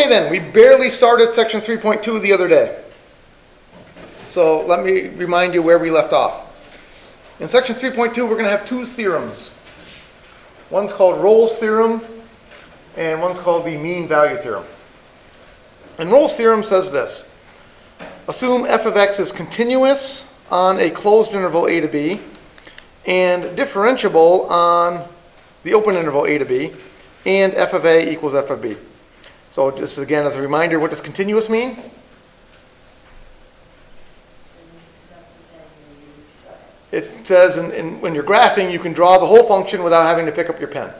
Okay then, we barely started section 3.2 the other day. So let me remind you where we left off. In section 3.2, we're going to have two theorems. One's called Rolle's theorem, and one's called the mean value theorem. And Rolle's theorem says this. Assume f of x is continuous on a closed interval a to b, and differentiable on the open interval a to b, and f of a equals f of b. So just again as a reminder, what does continuous mean? It says when you're graphing, you can draw the whole function without having to pick up your pen.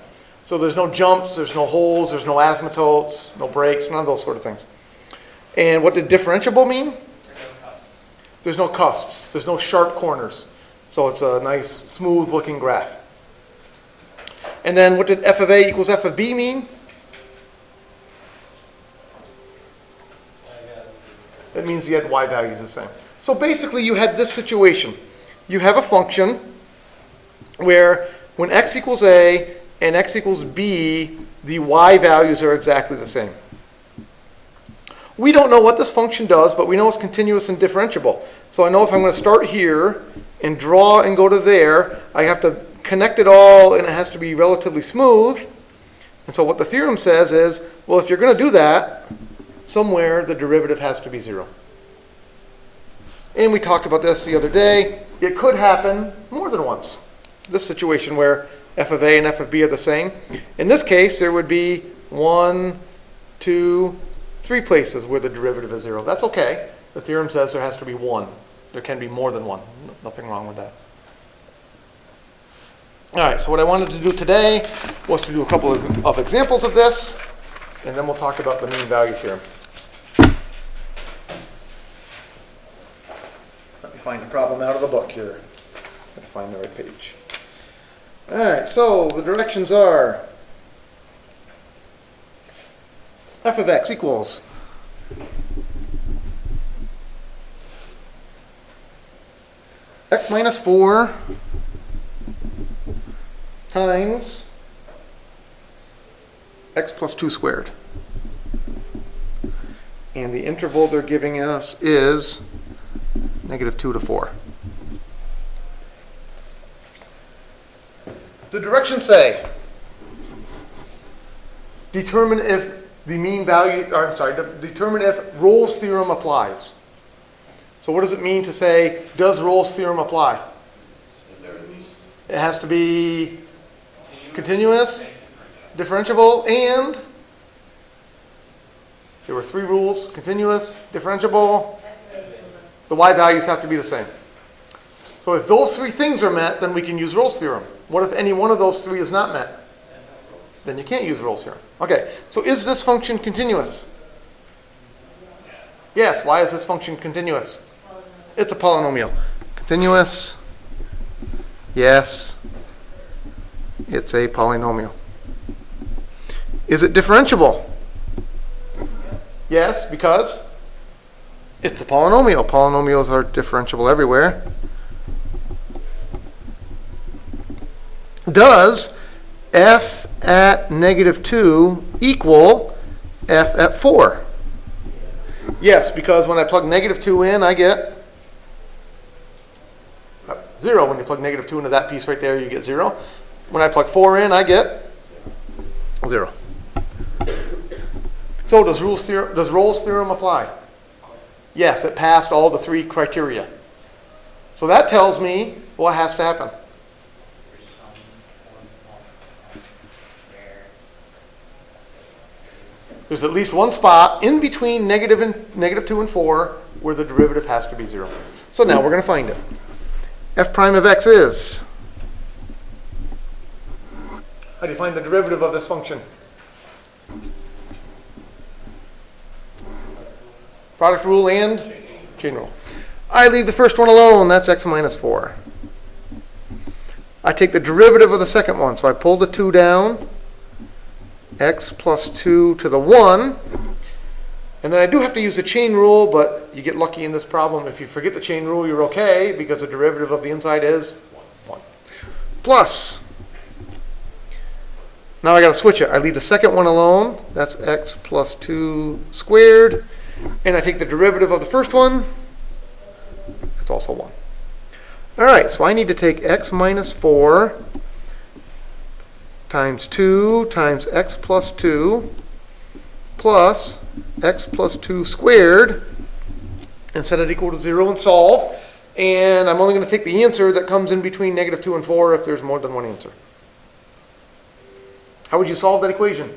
So there's no jumps, there's no holes, there's no asymptotes, no breaks, none of those sort of things. And what did differentiable mean? There's no cusps, there's no sharp corners. So it's a nice, smooth looking graph. And then what did f of a equals f of b mean? That means you had y values the same. So basically you had this situation. You have a function where when x equals a and x equals b, the y values are exactly the same. We don't know what this function does, but we know it's continuous and differentiable. So I know if I'm going to start here and draw and go to there, I have to connect it all and it has to be relatively smooth. And so what the theorem says is, well, if you're going to do that, somewhere the derivative has to be 0. And we talked about this the other day. It could happen more than once. This situation where f of a and f of b are the same. In this case, there would be 1, 2, 3 places where the derivative is 0. That's okay. The theorem says there has to be 1. There can be more than 1. Nothing wrong with that. All right, so what I wanted to do today was to do a couple of examples of this, and then we'll talk about the mean value theorem. Let me find the problem out of the book here. Let's find the right page. All right, so the directions are f of x equals x minus 4 times x plus 2 squared. And the interval they're giving us is -2 to 4. The directions say determine if the mean value, determine if Rolle's theorem applies. So what does it mean to say, does Rolle's theorem apply? It has to be continuous, differentiable, and there were 3 rules: continuous, differentiable, the y values have to be the same. So if those 3 things are met, then we can use Rolle's theorem. What if any one of those 3 is not met? Then you can't use Rolle's theorem. Okay, so is this function continuous? Yes, why is this function continuous? It's a polynomial. Continuous, yes, it's a polynomial. Is it differentiable? Yes, because it's a polynomial. Polynomials are differentiable everywhere. Does f at -2 equal f at 4? Yes, because when I plug -2 in, I get 0. When you plug -2 into that piece right there, you get 0. When I plug 4 in, I get 0. So does Rolle's theorem apply? Yes, it passed all the 3 criteria. So that tells me what has to happen. There's at least one spot in between -2 and 4 where the derivative has to be 0. So now we're going to find it. F prime of x is. How do you find the derivative of this function? Product rule and chain rule. I leave the first one alone. That's x minus 4. I take the derivative of the second one. So I pull the 2 down. X plus 2 to the 1. And then I do have to use the chain rule, but you get lucky in this problem. If you forget the chain rule, you're okay, because the derivative of the inside is 1. Plus Now I got to switch it. I leave the second one alone. That's x plus 2 squared. And I take the derivative of the first one. That's also 1. All right, so I need to take x minus 4 times 2 times x plus 2 plus x plus 2 squared and set it equal to 0 and solve. And I'm only going to take the answer that comes in between negative 2 and 4 if there's more than one answer. How would you solve that equation?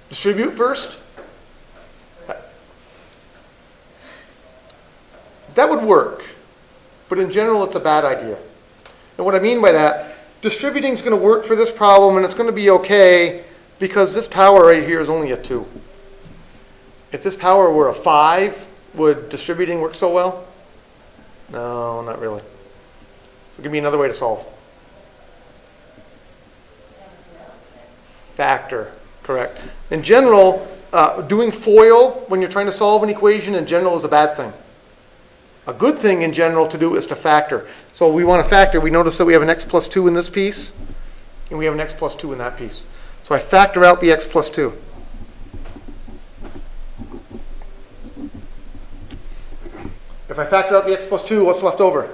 Distribute first? That would work, but in general it's a bad idea. And what I mean by that, distributing is going to work for this problem and it's going to be okay because this power right here is only a 2. If this power were a 5, would distributing work so well? No, not really. So give me another way to solve. Factor, correct. In general, doing FOIL when you're trying to solve an equation in general is a bad thing. A good thing in general to do is to factor. So we want to factor. We notice that we have an x plus 2 in this piece, and we have an x plus 2 in that piece. So I factor out the x plus 2. If I factor out the x plus 2, what's left over?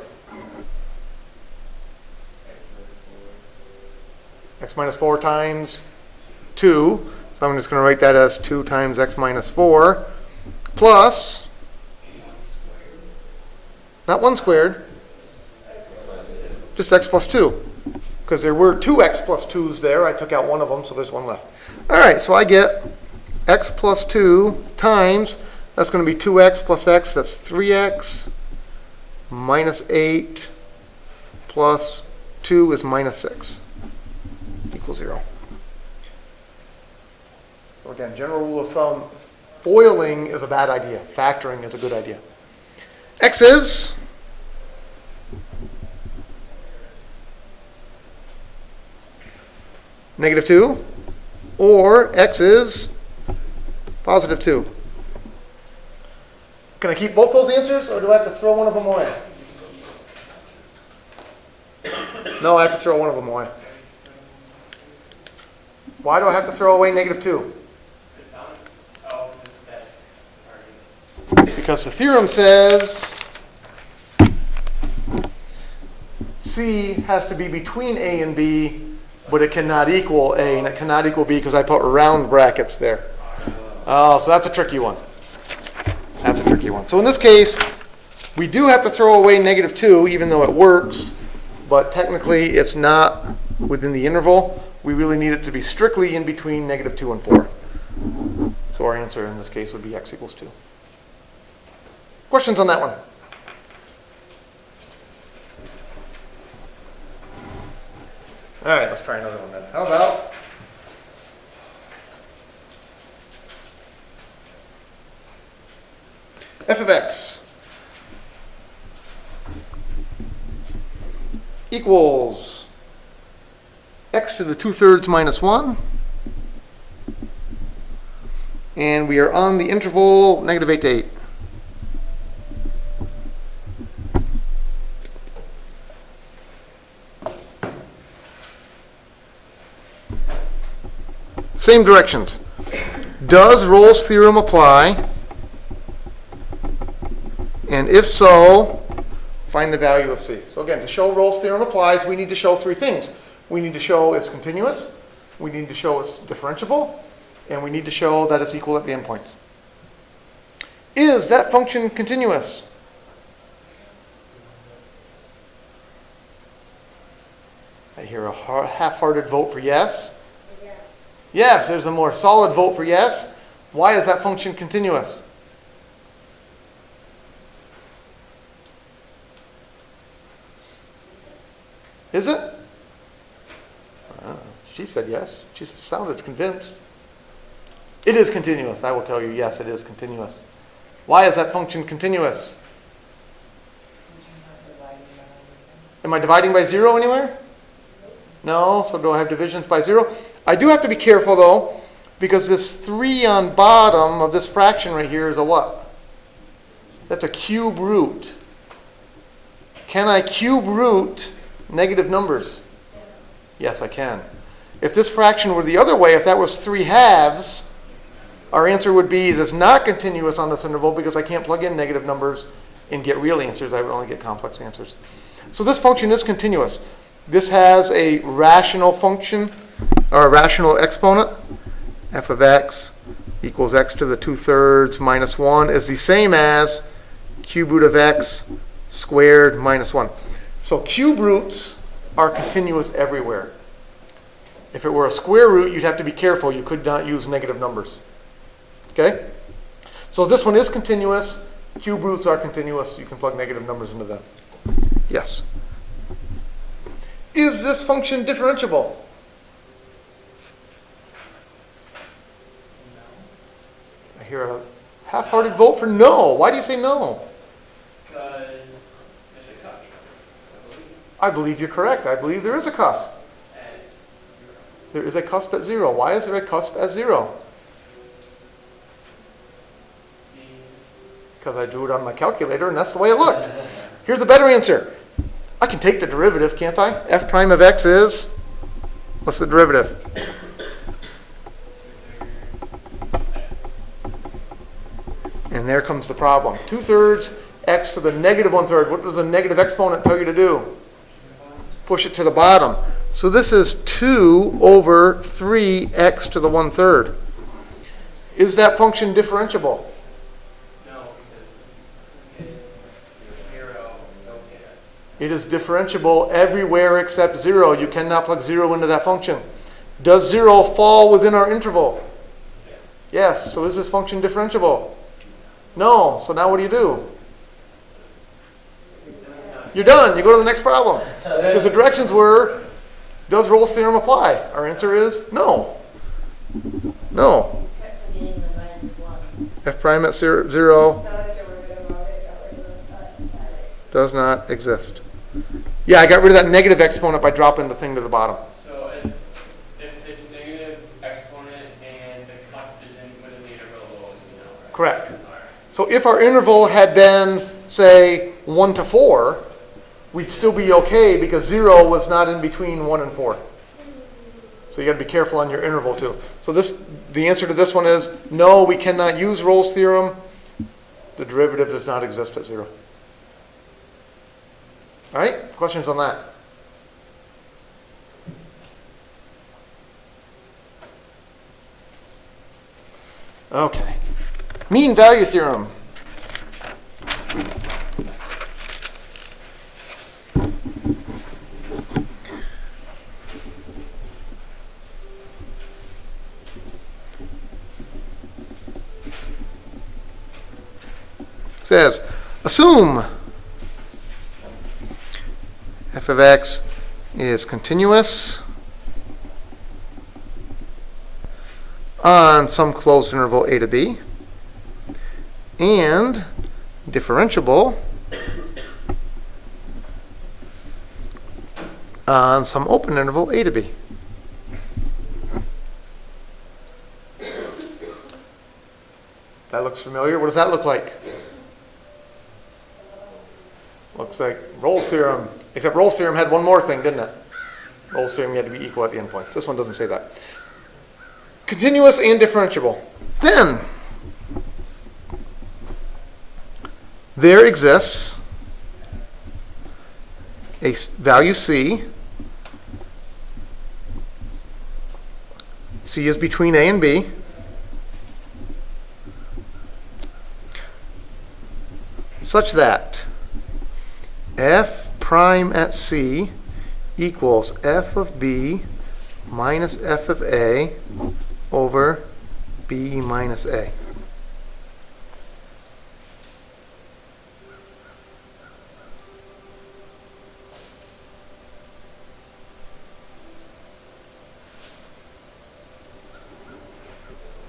X minus 4 times 2. So I'm just going to write that as 2 times x minus 4 plus, not 1 squared, just x plus 2. Because there were 2 x plus 2's there. I took out one of them, so there's one left. All right, so I get x plus 2 times, that's going to be 2x plus x, that's 3x, minus 8 plus 2 is minus 6, equals 0. So again, general rule of thumb, FOILing is a bad idea. Factoring is a good idea. X is negative 2, or x is positive 2. Can I keep both those answers, or do I have to throw one of them away? No, I have to throw one of them away. Why do I have to throw away negative 2? Because the theorem says C has to be between A and B, but it cannot equal A, and it cannot equal B because I put round brackets there. Oh, so that's a tricky one. That's a tricky one. So in this case, we do have to throw away negative 2, even though it works, but technically it's not within the interval. We really need it to be strictly in between negative 2 and 4. So our answer in this case would be x equals 2. Questions on that one? All right, let's try another one then. How about f of x equals x to the 2/3 minus 1. And we are on the interval negative 8 to 8. Same directions. Does Rolle's theorem apply? And if so, find the value of C. So again, to show Rolle's theorem applies, we need to show 3 things. We need to show it's continuous, we need to show it's differentiable, and we need to show that it's equal at the endpoints. Is that function continuous? I hear a half-hearted vote for yes. Yes, there's a more solid vote for yes. Why is that function continuous? Is it? She said yes. She sounded convinced. It is continuous. I will tell you, yes, it is continuous. Why is that function continuous? Am I dividing by 0 anywhere? No. So do I have divisions by 0? I do have to be careful though, because this 3 on bottom of this fraction right here is a what? That's a cube root. Can I cube root negative numbers? Yes, I can. If this fraction were the other way, if that was 3 halves, our answer would be it is not continuous on this interval because I can't plug in negative numbers and get real answers. I would only get complex answers. So this function is continuous. This has a rational function, or a rational exponent. F of x equals x to the 2/3 minus 1 is the same as cube root of x squared minus 1. So cube roots are continuous everywhere. If it were a square root, you'd have to be careful. You could not use negative numbers. Okay? So this one is continuous. Cube roots are continuous. You can plug negative numbers into them. Yes. Is this function differentiable? I hear a half-hearted vote for no. Why do you say no? Because there's a cusp, I believe. I believe you're correct. I believe there is a cusp. At 0. There is a cusp at 0. Why is there a cusp at 0? Because I drew it on my calculator and that's the way it looked. Here's a better answer. I can take the derivative, can't I? F prime of x is, what's the derivative? And there comes the problem. 2/3 x to the negative 1/3. What does a negative exponent tell you to do? Push it to the bottom. So this is 2 over 3x to the 1/3. Is that function differentiable? No, because 0, don't get it. It is differentiable everywhere except 0. You cannot plug 0 into that function. Does 0 fall within our interval? Yes. So is this function differentiable? No. So now what do? You're done. You go to the next problem. Because the directions were, does Rolle's theorem apply? Our answer is no. No. F prime at 0 does not exist. Yeah, I got rid of that negative exponent by dropping the thing to the bottom. So if it's negative exponent and the cusp isn't within the interval, it'll always be no, right? Correct. All right. So if our interval had been, say, 1 to 4, we'd still be okay because 0 was not in between 1 and 4. So you got to be careful on your interval too. So the answer to this one is no, we cannot use Rolle's theorem. The derivative does not exist at 0. All right? Questions on that? Okay. Mean value theorem. Says, assume f of x is continuous on some closed interval a to b and differentiable on some open interval a to b. That looks familiar. What does that look like? Looks like Rolle's theorem, except Rolle's theorem had one more thing, didn't it? Rolle's theorem had to be equal at the endpoints. This one doesn't say that. Continuous and differentiable. Then, there exists a value c. C is between a and b. Such that f prime at c equals f of b minus f of a over b minus a.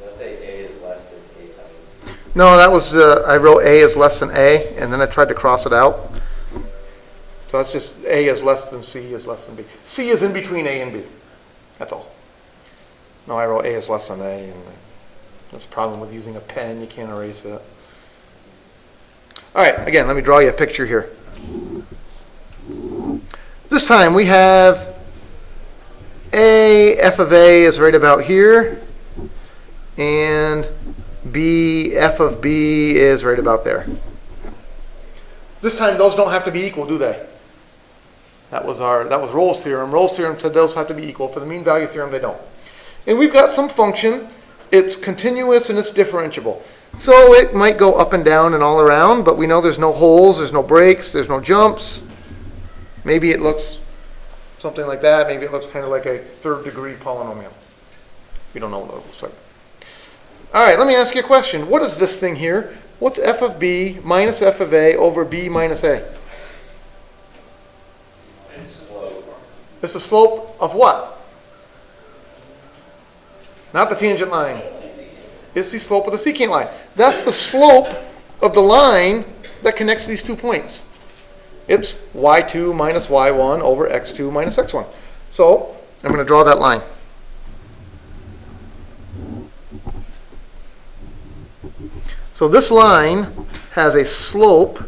Let's say a is less than a times. No, that was, I wrote a is less than a, and then I tried to cross it out. So that's just a is less than c is less than b. C is in between a and b. That's all. No, I wrote A is less than A, and that's a problem with using a pen. You can't erase it. All right, again, let me draw you a picture here. This time we have A, f of A is right about here, and B, f of B is right about there. This time those don't have to be equal, do they? That was Rolle's theorem. Rolle's theorem said those have to be equal. For the mean value theorem, they don't. And we've got some function. It's continuous and it's differentiable. So it might go up and down and all around, but we know there's no holes, there's no breaks, there's no jumps. Maybe it looks something like that. Maybe it looks kind of like a third degree polynomial. We don't know what it looks like. All right, let me ask you a question. What is this thing here? What's f of b minus f of a over b minus a? It's the slope of what? Not the tangent line. It's the slope of the secant line. That's the slope of the line that connects these 2 points. It's y2 minus y1 over x2 minus x1. So I'm going to draw that line. So this line has a slope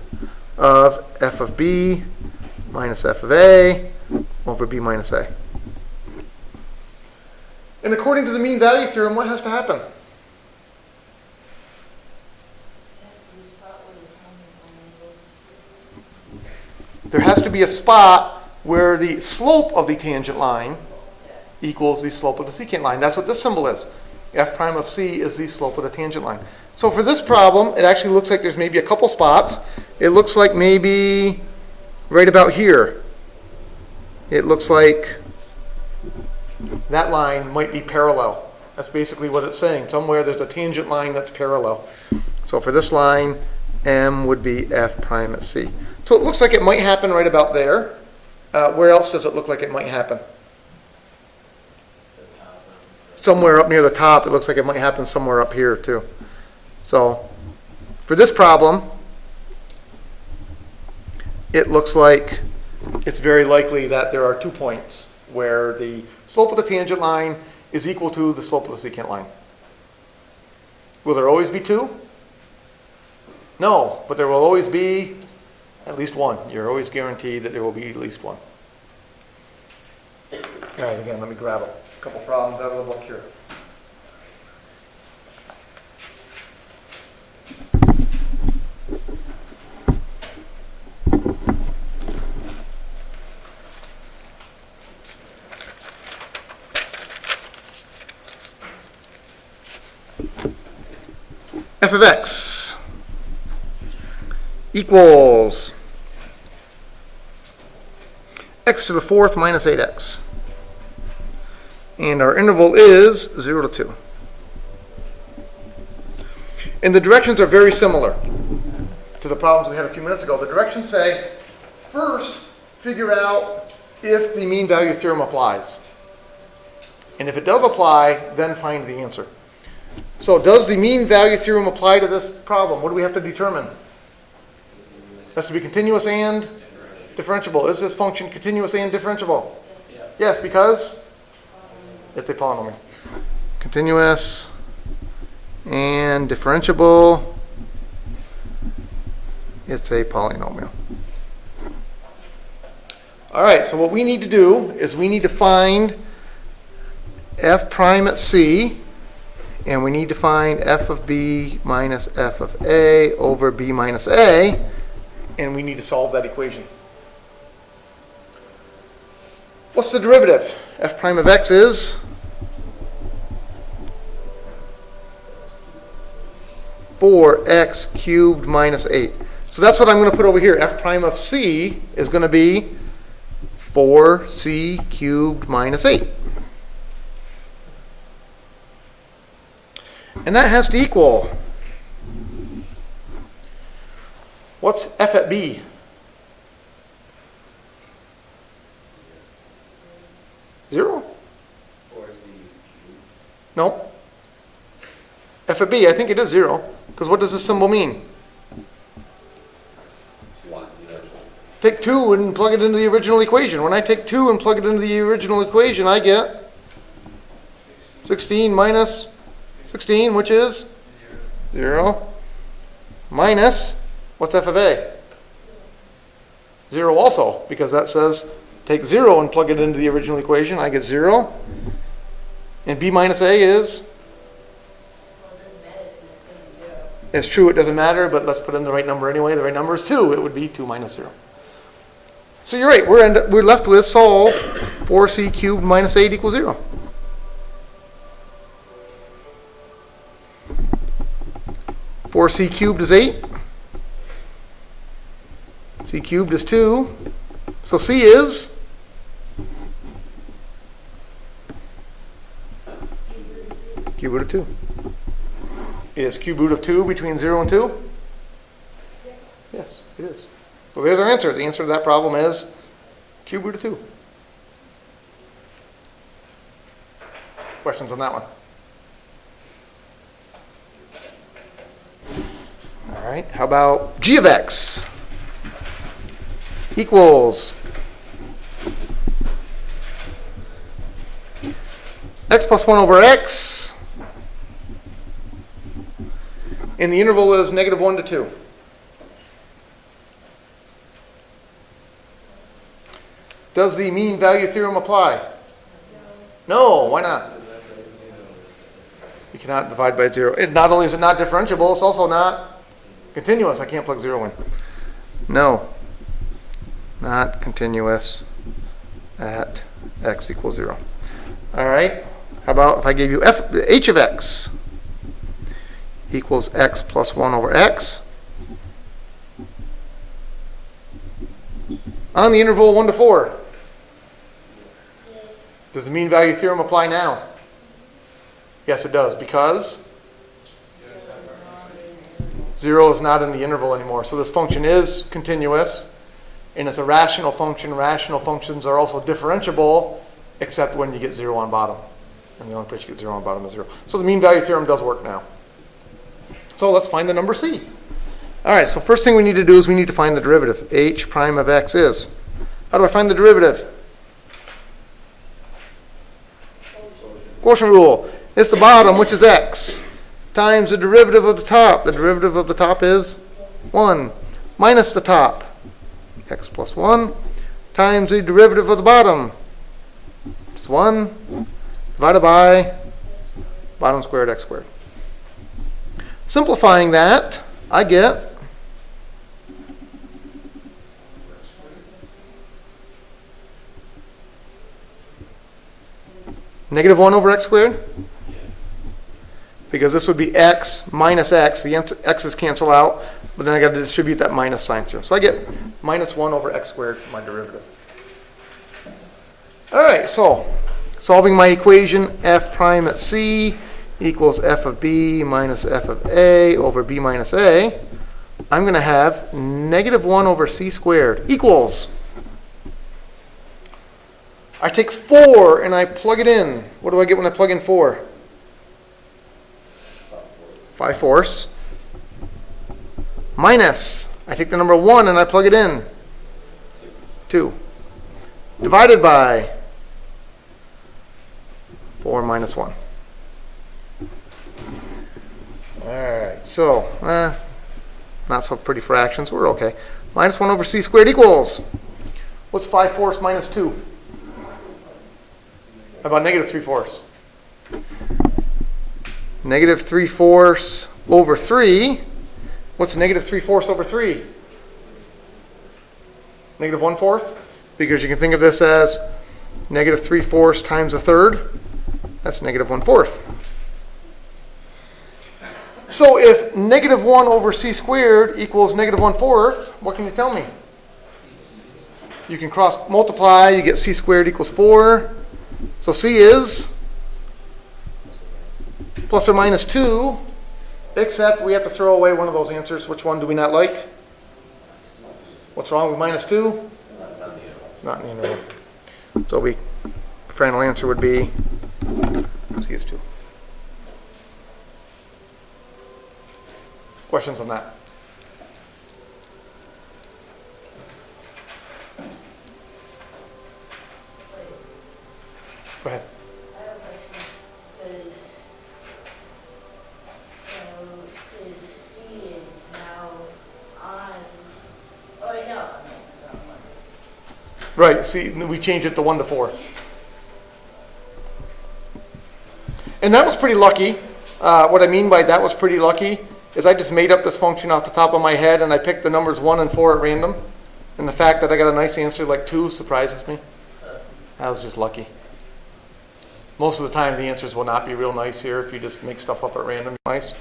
of f of b minus f of a over b minus a. And according to the mean value theorem, what has to happen? There has to be a spot where the slope of the tangent line equals the slope of the secant line. That's what this symbol is. F prime of c is the slope of the tangent line. So for this problem, it actually looks like there's maybe a couple spots. It looks like maybe right about here. It looks like that line might be parallel. That's basically what it's saying. Somewhere there's a tangent line that's parallel. So for this line, M would be F prime at C. So it looks like it might happen right about there. Where else does it look like it might happen? Somewhere up near the top. It looks like it might happen somewhere up here too. So for this problem, it looks like it's very likely that there are 2 points where the slope of the tangent line is equal to the slope of the secant line. Will there always be 2? No, but there will always be at least 1. You're always guaranteed that there will be at least 1. All right, again, let me grab a couple problems out of the book here. F of x equals x to the 4th minus 8x. And our interval is 0 to 2. And the directions are very similar to the problems we had a few minutes ago. The directions say, first, figure out if the mean value theorem applies. And if it does apply, then find the answer. So does the mean value theorem apply to this problem? What do we have to determine? It has to be continuous and differentiable. Is this function continuous and differentiable? Yeah. Yes, because it's a polynomial. Continuous and differentiable. It's a polynomial. All right, so what we need to do is we need to find f prime at c, and we need to find f of b minus f of a over b minus a, and we need to solve that equation. What's the derivative? F prime of x is 4x cubed minus 8. So that's what I'm going to put over here. F prime of c is going to be 4c cubed minus 8. And that has to equal, what's f at b? Zero? No. F at b, I think it is 0. Because what does this symbol mean? Take 2 and plug it into the original equation. When I take 2 and plug it into the original equation, I get 16 minus 16, which is 0, minus, what's f of a? 0 also, because that says take 0 and plug it into the original equation. I get 0. And b minus a is? It's true, it doesn't matter, but let's put in the right number anyway. The right number is 2. It would be 2 minus 0. So you're right, we're left with solve 4c cubed minus 8 equals 0. Four c cubed is 8. C cubed is 2. So c is? Cube root of 2. Is cube root of 2 between 0 and 2? Yes, it is. So there's our answer. The answer to that problem is cube root of 2. Questions on that one? All right, how about g of x equals x plus 1 over x, and the interval is negative 1 to 2. Does the mean value theorem apply? No, why not? You cannot divide by 0. Not only is it not differentiable, it's also not continuous. I can't plug 0 in. No, not continuous at x equals 0. All right, how about if I gave you h of x equals x plus 1 over x on the interval 1 to 4. Does the mean value theorem apply now? Yes, it does, because 0 is not in the interval anymore. So this function is continuous, and it's a rational function. Rational functions are also differentiable, except when you get 0 on bottom. And the only place you get 0 on bottom is 0. So the mean value theorem does work now. So let's find the number c. All right, so first thing we need to do is we need to find the derivative. H prime of x is. How do I find the derivative? Quotient rule. It's the bottom, which is x, times the derivative of the top. The derivative of the top is 1, minus the top, x plus 1, times the derivative of the bottom. It's 1, divided by bottom squared x squared. Simplifying that, I get negative 1 over x squared, because this would be x minus x. The x's cancel out, but then I got to distribute that minus sign through. So I get minus 1 over x squared for my derivative. All right, so solving my equation, f prime at c equals f of b minus f of a over b minus a. I'm going to have negative 1 over c squared equals, I take 4 and I plug it in. What do I get when I plug in 4? 5/4. Minus, I take the number 1 and I plug it in. 2. Divided by 4 minus 1. Alright, so, not so pretty fractions. We're okay. Minus 1 over c squared equals, what's 5/4 minus 2? How about negative 3/4? Negative 3/4 over 3. What's negative 3/4 over 3? Negative 1/4? Because you can think of this as negative 3/4 times a third. That's negative 1/4. So if negative 1 over c squared equals negative 1/4, what can you tell me? You can cross multiply, you get c squared equals 4. So c is plus or minus 2, except we have to throw away one of those answers. Which one do we not like? What's wrong with minus 2? It's not in the interval. So the final answer would be c is 2. Questions on that? Go ahead. I have a question. Right, see, we changed it to 1 to 4. And that was pretty lucky. What I mean by that was pretty lucky is I just made up this function off the top of my head and I picked the numbers 1 and 4 at random. And the fact that I got a nice answer like 2 surprises me. That was just lucky. Most of the time the answers will not be real nice here if you just make stuff up at random. Nice.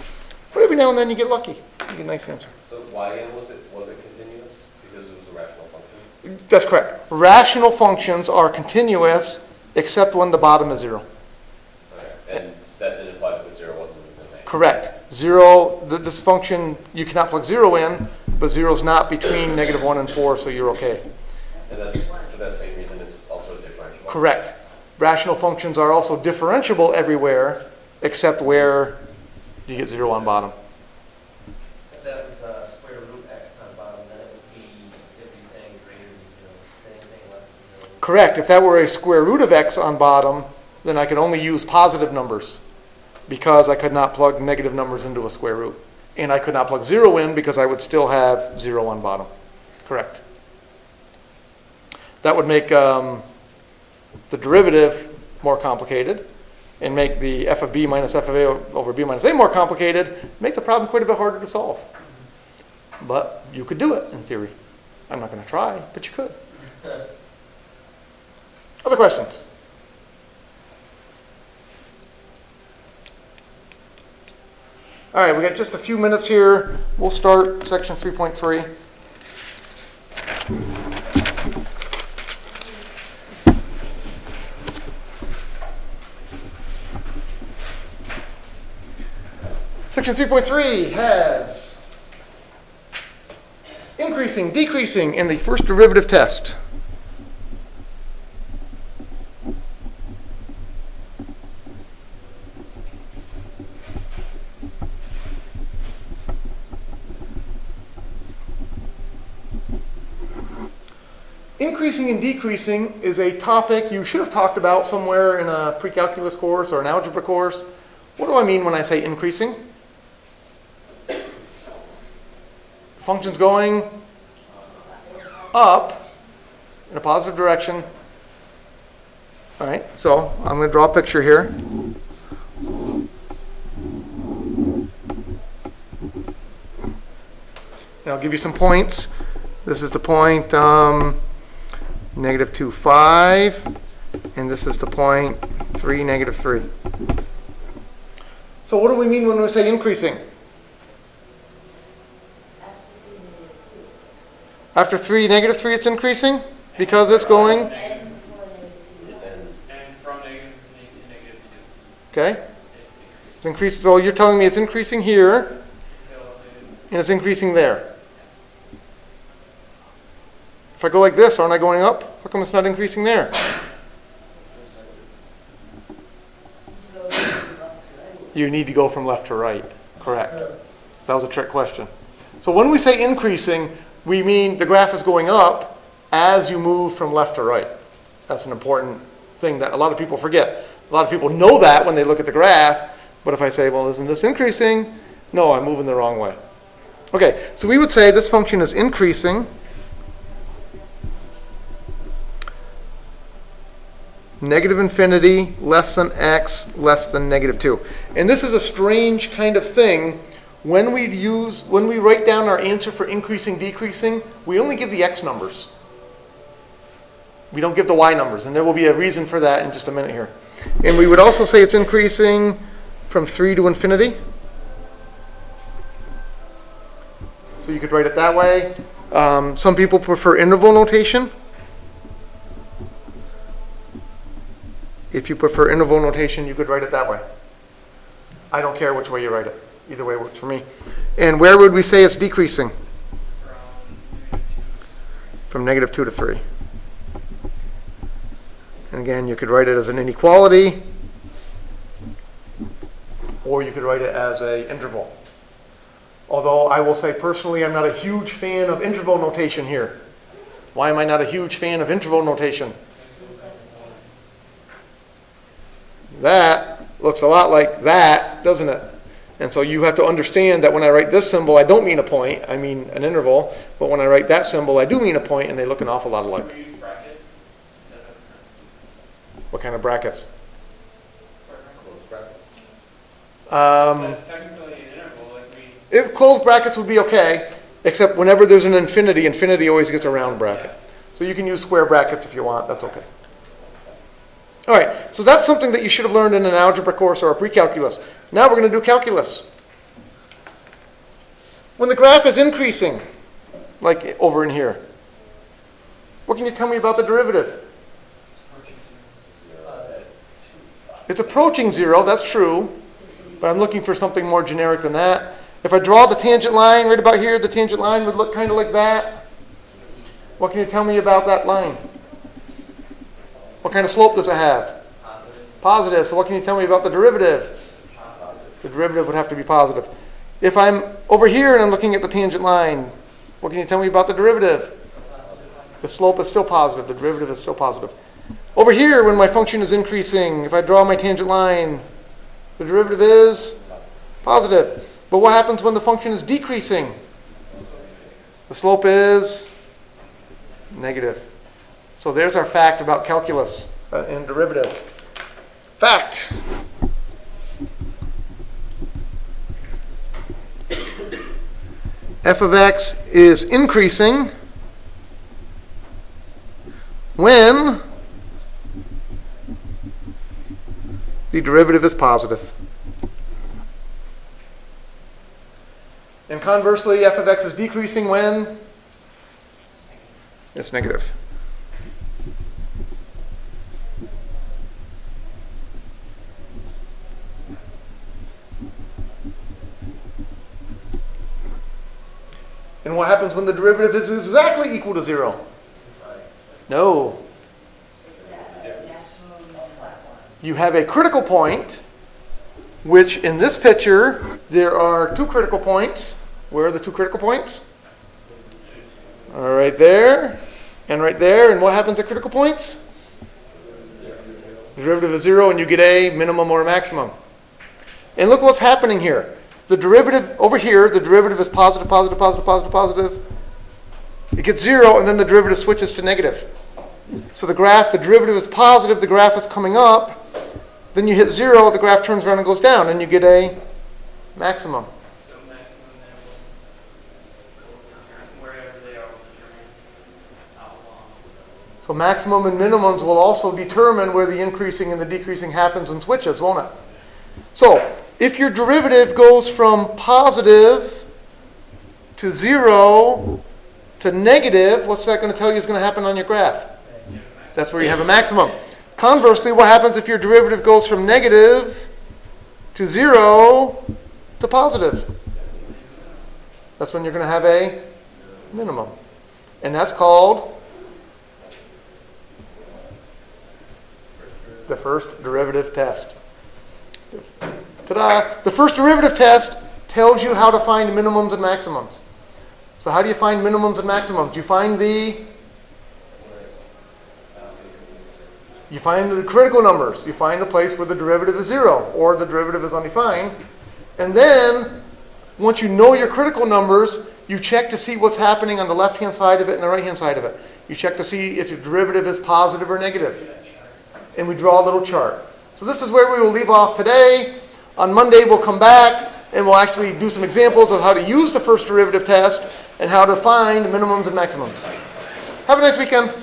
But every now and then you get lucky. You get a nice answer. So why again was it continuous? Because it was a rational function? That's correct. Rational functions are continuous except when the bottom is 0. Okay. And that didn't apply because 0 wasn't in the domain. Correct. 0, this function, you cannot plug 0 in, but 0 is not between -1 and 4, so you're okay. And that's for that same reason it's also differentiable? Correct. Rational functions are also differentiable everywhere except where you get 0 on bottom. If that was square root x on bottom, then it would be everything greater than 0, anything less than 0. Correct. If that were a square root of x on bottom, then I could only use positive numbers because I could not plug negative numbers into a square root. And I could not plug 0 in because I would still have 0 on bottom. Correct. That would make the derivative more complicated and make the f of b minus f of a over b minus a more complicated, make the problem quite a bit harder to solve. But you could do it in theory. I'm not going to try, but you could. Other questions? All right, we got just a few minutes here. We'll start section 3.3. Section 3.3 has increasing, decreasing in the first derivative test. Increasing and decreasing is a topic you should have talked about somewhere in a pre-calculus course or an algebra course. What do I mean when I say increasing? Function's going up in a positive direction. All right, so I'm going to draw a picture here. And I'll give you some points. This is the point -2, 5, and this is the point 3, -3. So what do we mean when we say increasing? After 3, -3, it's increasing because it's going. And from -3 to -2. Okay. It's increasing. So you're telling me it's increasing here, and it's increasing there. If I go like this, aren't I going up? How come it's not increasing there? You need to go from left to right. Correct. That was a trick question. So when we say increasing, we mean the graph is going up as you move from left to right. That's an important thing that a lot of people forget. A lot of people know that when they look at the graph, but if I say, well, isn't this increasing? No, I'm moving the wrong way. Okay, so we would say this function is increasing -infinity less than x less than -2. And this is a strange kind of thing. When we write down our answer for increasing, decreasing, we only give the x numbers. We don't give the y numbers, and there will be a reason for that in just a minute here. And we would also say it's increasing from 3 to infinity. So you could write it that way. Some people prefer interval notation. If you prefer interval notation, you could write it that way. I don't care which way you write it. Either way works for me. And where would we say it's decreasing? From -2 to 3. And again, you could write it as an inequality, or you could write it as an interval. Although I will say personally, I'm not a huge fan of interval notation here. Why am I not a huge fan of interval notation? That looks a lot like that, doesn't it? And so you have to understand that when I write this symbol, I don't mean a point, I mean an interval. But when I write that symbol, I do mean a point, and they look an awful lot alike. We use brackets. What kind of brackets? Closed brackets. That's technically an interval, like we, If closed brackets would be okay, except whenever there's an infinity, infinity always gets a round bracket. So you can use square brackets if you want, that's okay. All right, so that's something that you should have learned in an algebra course or a pre-calculus. Now we're going to do calculus. When the graph is increasing, like over in here, what can you tell me about the derivative? It's approaching zero, that's true, but I'm looking for something more generic than that. If I draw the tangent line right about here, the tangent line would look kind of like that. What can you tell me about that line? What kind of slope does it have? Positive. So what can you tell me about the derivative? The derivative would have to be positive. If I'm over here and I'm looking at the tangent line, what can you tell me about the derivative? The slope is still positive. The derivative is still positive. Over here, when my function is increasing, if I draw my tangent line, the derivative is positive. But what happens when the function is decreasing? The slope is negative. So there's our fact about calculus and derivatives. Fact. F of x is increasing when the derivative is positive. And conversely, f of x is decreasing when it's negative. And what happens when the derivative is exactly equal to zero? No. You have a critical point, which in this picture, there are two critical points. Where are the two critical points? Right there and right there. And what happens at critical points? The derivative is zero and you get a minimum or a maximum. And look what's happening here. The derivative over here, the derivative is positive, positive, positive, positive, positive. It gets zero and then the derivative switches to negative. So the graph, the derivative is positive, the graph is coming up. Then you hit zero, the graph turns around and goes down, and you get a maximum. so maximum minimums, wherever they are, will determine how long. So maximum and minimums will also determine where the increasing and the decreasing happens and switches, won't it? So if your derivative goes from positive to zero to negative, what's that going to tell you is going to happen on your graph? That's where you have a maximum. Conversely, what happens if your derivative goes from negative to zero to positive? That's when you're going to have a minimum. And that's called the first derivative test. Ta-da! The first derivative test tells you how to find minimums and maximums. So how do you find minimums and maximums? You find the critical numbers. You find the place where the derivative is zero or the derivative is undefined. And then, once you know your critical numbers, you check to see what's happening on the left-hand side of it and the right-hand side of it. You check to see if your derivative is positive or negative. And we draw a little chart. So this is where we will leave off today. On Monday, we'll come back and we'll actually do some examples of how to use the first derivative test and how to find minimums and maximums. Have a nice weekend.